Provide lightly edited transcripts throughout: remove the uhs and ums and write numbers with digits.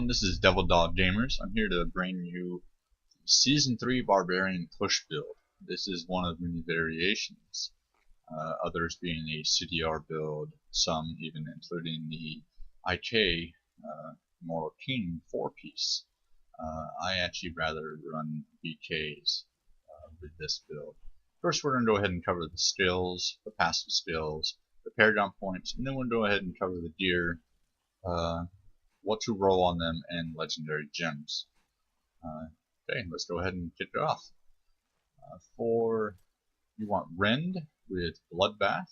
This is Devil Dog Gamers. I'm here to bring you Season 3 Barbarian Push build. This is one of many variations, others being a CDR build, some even including the IK Mortal King 4-piece. I actually rather run BKs with this build. First we're going to go ahead and cover the skills, the passive skills, the paragon points, and then we'll go ahead and cover the gear, what to roll on them, and legendary gems. Okay, let's go ahead and kick it off. You want Rend with Bloodbath.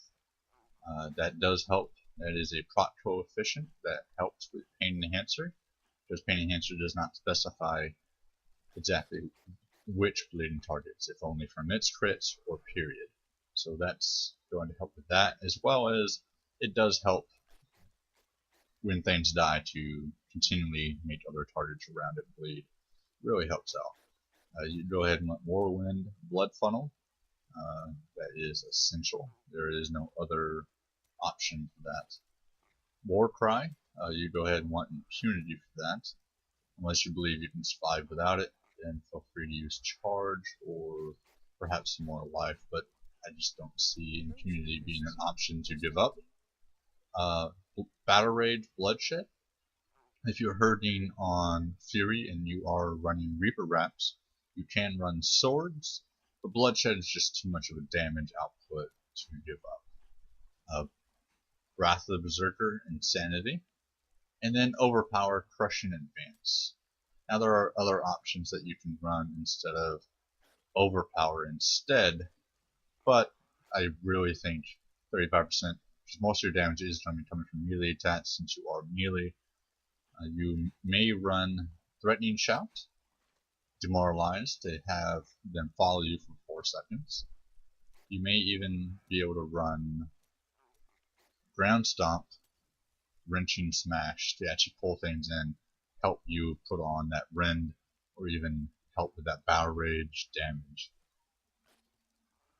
That does help. That is a proc coefficient that helps with Pain Enhancer, because Pain Enhancer does not specify exactly which bleeding targets, if only from its crits or period. So that's going to help with that, as well as it does help when things die to continually make other targets around it bleed. Really helps out. You go ahead and let Whirlwind Blood Funnel. That is essential. There is no other option for that. War Cry. You go ahead and want Impunity for that. Unless you believe you can survive without it, then feel free to use Charge or perhaps some more life, but I just don't see Impunity being an option to give up. Battle Rage Bloodshed. If you're hurting on Fury and you are running Reaper Wraps, you can run Swords, but Bloodshed is just too much of a damage output to give up. Wrath of the Berserker, Insanity, and then Overpower, Crushing Advance. Now there are other options that you can run instead of Overpower instead, but I really think 35%, because most of your damage is going to be coming from melee attacks since you are melee. You may run Threatening Shout, Demoralize, to have them follow you for 4 seconds. You may even be able to run Ground Stomp, Wrenching Smash to actually pull things in, help you put on that Rend, or even help with that Battle Rage damage.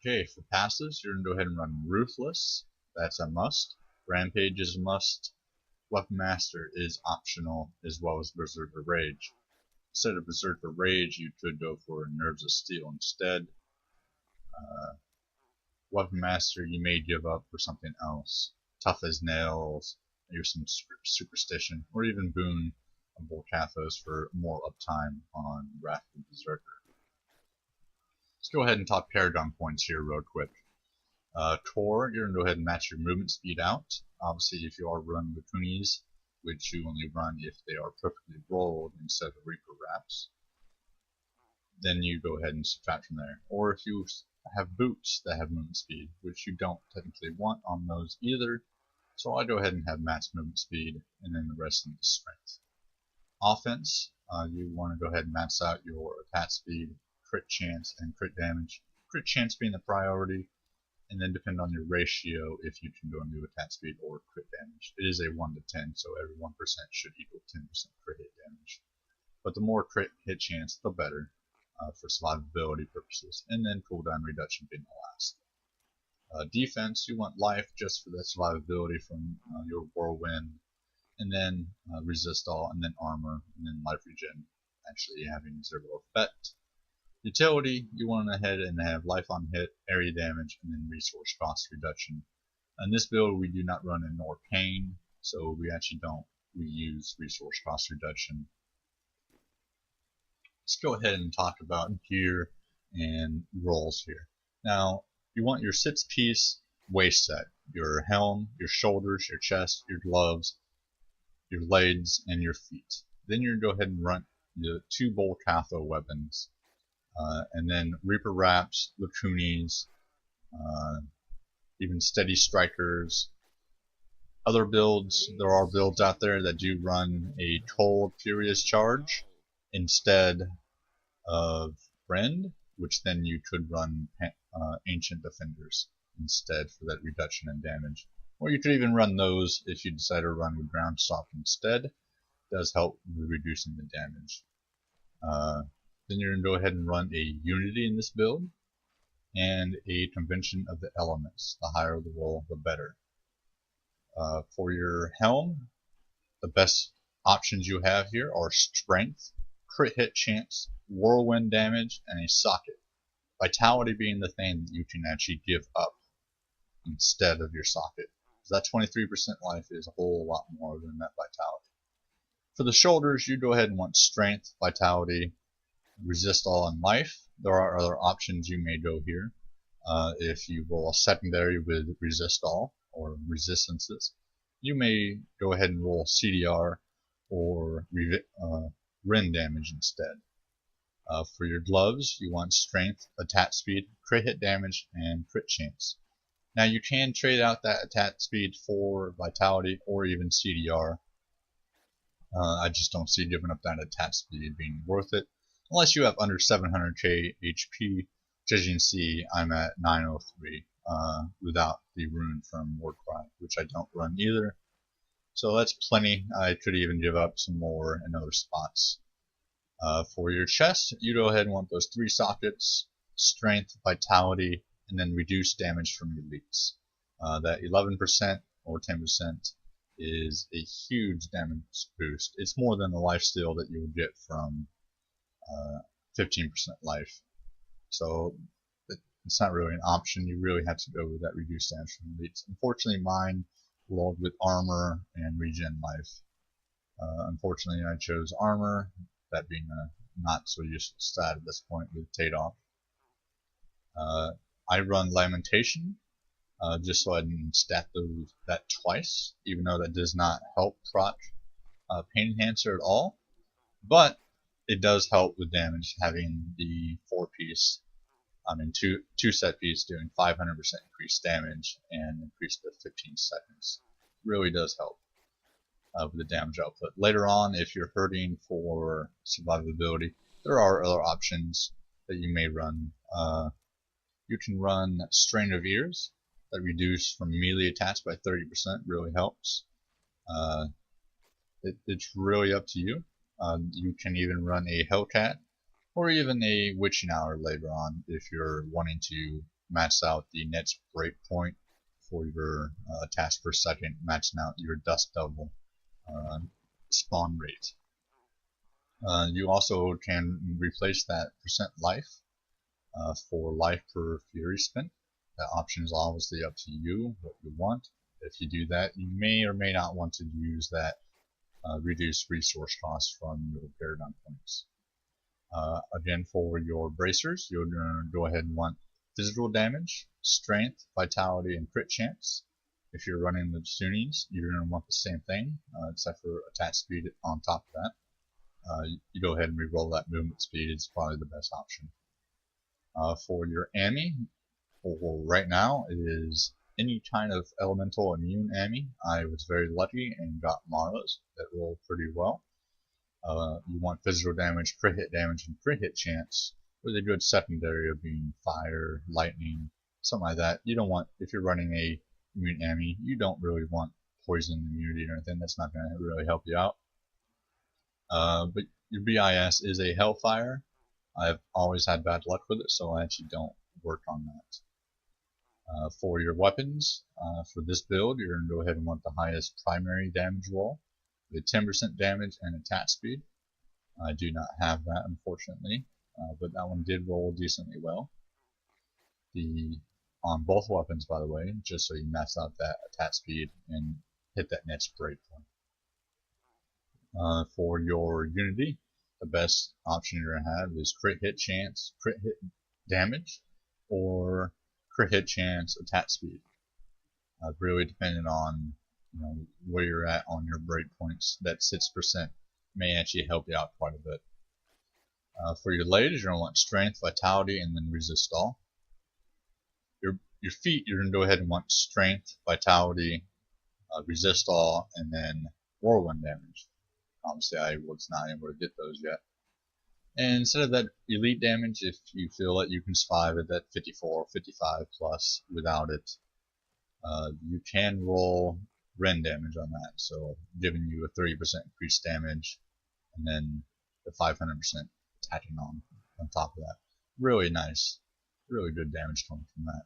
Okay, for passives, you're going to go ahead and run Ruthless. That's a must. Rampage is a must. Weapon Master is optional, as well as Berserker Rage. Instead of Berserker Rage, you could go for Nerves of Steel instead. Weapon Master you may give up for something else. Tough as Nails, maybe some Superstition, or even Boon of Volcathos for more uptime on Wrath of the Berserker. Let's go ahead and talk Paragon points here real quick. Core, you're going to go ahead and match your movement speed out. Obviously, if you are running Lacunis, which you only run if they are perfectly rolled instead of Reaper Wraps, then you go ahead and subtract from there. Or if you have boots that have movement speed, which you don't technically want on those either, so I go ahead and have max movement speed, and then the rest into strength. Offense, you want to go ahead and max out your attack speed, crit chance, and crit damage. Crit chance being the priority, and then depend on your ratio if you can go and do attack speed or crit damage. It is a 1 to 10, so every 1% should equal 10% crit hit damage. But the more crit hit chance, the better for survivability purposes, and then cooldown reduction being the last. Defense, you want life just for the survivability from your whirlwind, and then resist all, and then armor, and then life regen actually having 0 effect. Utility, you want to head and have life on hit, area damage, and then resource cost reduction. In this build, we do not run Ignore Pain, so we actually don't use resource cost reduction. Let's go ahead and talk about gear and rolls here. Now, you want your 6-piece waist set, your helm, your shoulders, your chest, your gloves, your legs, and your feet. Then you're going to go ahead and run the 2 Volcatho weapons. And then Reaper Wraps, Lacunis, even Steady Strikers. Other builds, there are builds out there that do run a Cold Furious Charge instead of Rend, which then you could run Ancient Defenders instead for that reduction in damage. Or you could even run those if you decide to run with Ground Stomp instead. It does help with reducing the damage. Then you're going to go ahead and run a Unity in this build, and a Convention of the Elements. The higher the roll, the better. For your helm, the best options you have here are strength, crit hit chance, whirlwind damage, and a socket. Vitality being the thing that you can actually give up instead of your socket. So that 23% life is a whole lot more than that vitality. For the shoulders, you go ahead and want strength, vitality, resist all, and life. There are other options you may go here. If you roll a secondary with resist all or resistances, you may go ahead and roll CDR or rend damage instead. For your gloves, you want strength, attack speed, crit hit damage, and crit chance. Now you can trade out that attack speed for vitality or even CDR. I just don't see giving up that attack speed being worth it, unless you have under 700k HP. As you can see, I'm at 903 without the rune from Warcry, which I don't run either. So that's plenty. I could even give up some more in other spots. For your chest, you go ahead and want those 3 sockets, strength, vitality, and then reduce damage from elites. That 11% or 10% is a huge damage boost. It's more than the lifesteal that you would get from 15% life. So it's not really an option. You really have to go with that reduced damage from elites. Unfortunately, mine rolled with armor and regen life. Unfortunately, I chose armor, that being a not so useful stat at this point with Tadoff. I run Lamentation, just so I can stat that twice, even though that does not help proc Pain Enhancer at all. But it does help with damage, having the 4-piece, two set piece doing 500% increased damage and increased to 15 seconds. Really does help with the damage output. Later on, if you're hurting for survivability, there are other options that you may run. You can run Strain of Ears that reduce from melee attacks by 30%, really helps. It's really up to you. You can even run a Hellcat or even a Witching Hour later on if you're wanting to max out the next breakpoint for your attacks per second, maxing out your Dust Devil spawn rate. You also can replace that percent life for life per fury spent. That option is obviously up to you, what you want. If you do that, you may or may not want to use that reduced resource cost from your paradigm points. Again, for your bracers, you're going to go ahead and want physical damage, strength, vitality, and crit chance. If you're running the Sunnis, you're going to want the same thing, except for attack speed on top of that. You go ahead and re-roll that movement speed. It's probably the best option. For your Ami, for right now, it is any kind of elemental immune Ami. I was very lucky and got Mara's that roll pretty well. You want physical damage, crit hit damage, and crit hit chance with a good secondary of being fire, lightning, something like that. You don't want, if you're running a immune Ami, you don't really want poison immunity or anything. That's not going to really help you out. But your BIS is a Hellfire. I've always had bad luck with it, so I actually don't work on that. For your weapons, for this build, you're going to go ahead and want the highest primary damage roll with 10% damage and attack speed. I do not have that, unfortunately, but that one did roll decently well. On both weapons, by the way, just so you max out that attack speed and hit that next breakpoint. For your unity, the best option you're going to have is crit hit chance, crit hit damage, or crit hit chance, attack speed. Really depending on where you're at on your breakpoints, that 6% may actually help you out quite a bit. For your legs, you're going to want strength, vitality, and then resist all. Your feet, you're going to go ahead and want strength, vitality, resist all, and then whirlwind damage. Obviously, I was not able to get those yet. And instead of that elite damage, if you feel that you can survive at that 54 or 55 plus without it, you can roll rend damage on that, so giving you a 30% increased damage, and then the 500% attacking on top of that. Really nice, really good damage coming from that.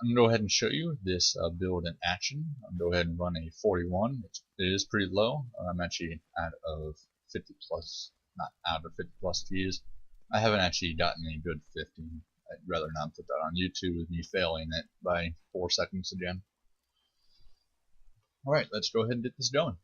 I'm going to go ahead and show you this build in action. I'm going to go ahead and run a 41. It is pretty low. I'm actually out of 50 plus, not out of 50 plus to use. I haven't actually gotten a good 50. I'd rather not put that on YouTube with me failing it by 4 seconds again. Alright, let's go ahead and get this going.